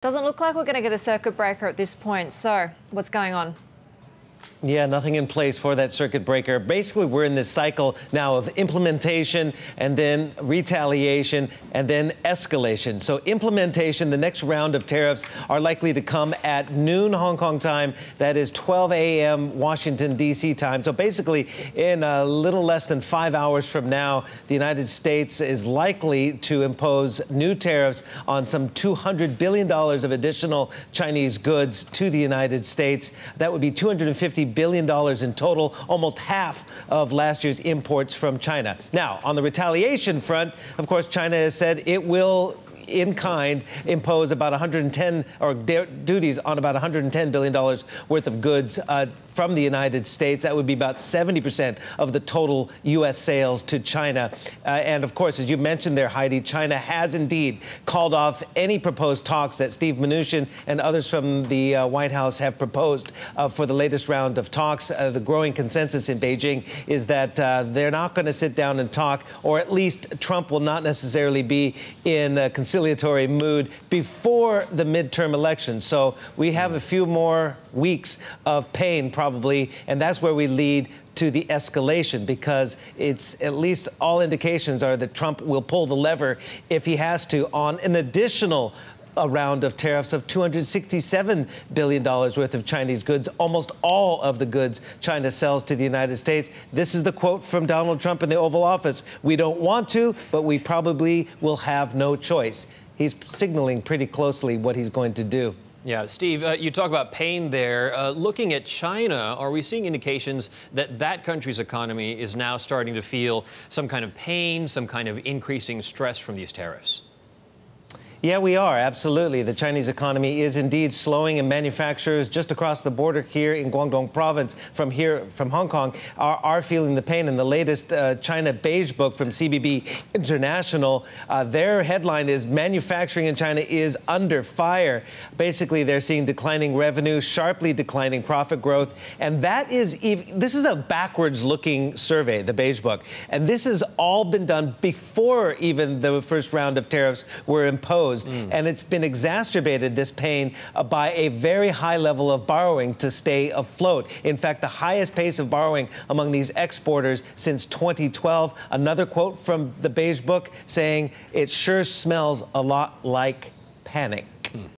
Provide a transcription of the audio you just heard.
Doesn't look like we're going to get a circuit breaker at this point. So what's going on? Yeah, nothing in place for that circuit breaker. Basically, we're in this cycle now of implementation and then retaliation and then escalation. So implementation, the next round of tariffs are likely to come at noon Hong Kong time. That is 12 a.m. Washington, D.C. time. So basically, in a little less than 5 hours from now, the United States is likely to impose new tariffs on some $200 billion of additional Chinese goods to the United States. That would be $250 billion in total, almost half of last year's imports from China. Now, on the retaliation front, of course, China has said it will in kind impose about 110 or duties on about $110 billion worth of goods from the United States. That would be about 70% of the total U.S. sales to China. And of course, as you mentioned there, Heidi, China has indeed called off any proposed talks that Steve Mnuchin and others from the White House have proposed for the latest round of talks. The growing consensus in Beijing is that they're not going to sit down and talk, or at least Trump will not necessarily be in a conciliatory mood before the midterm elections. So we have a few more weeks of pain, probably, and that's where we lead to the escalation, because it's at least all indications are that Trump will pull the lever if he has to on an additional round of tariffs of $267 billion worth of Chinese goods, almost all of the goods China sells to the United States. This is the quote from Donald Trump in the Oval Office: "We don't want to, but we probably will have no choice." He's signaling pretty closely what he's going to do. Yeah, Steve, you talk about pain there. Looking at China, are we seeing indications that that country's economy is now starting to feel some kind of pain, some kind of increasing stress from these tariffs? Yeah, we are. Absolutely. The Chinese economy is indeed slowing, and manufacturers just across the border here in Guangdong province from Hong Kong are feeling the pain. In the latest China Beige book from CBB International, their headline is "Manufacturing in China is under fire." Basically, they're seeing declining revenue, sharply declining profit growth. And this is a backwards looking survey, the Beige book. And this has all been done before even the first round of tariffs were imposed. And it's been exacerbated, this pain, by a very high level of borrowing to stay afloat. In fact, the highest pace of borrowing among these exporters since 2012. Another quote from the Beige book saying, "It sure smells a lot like panic."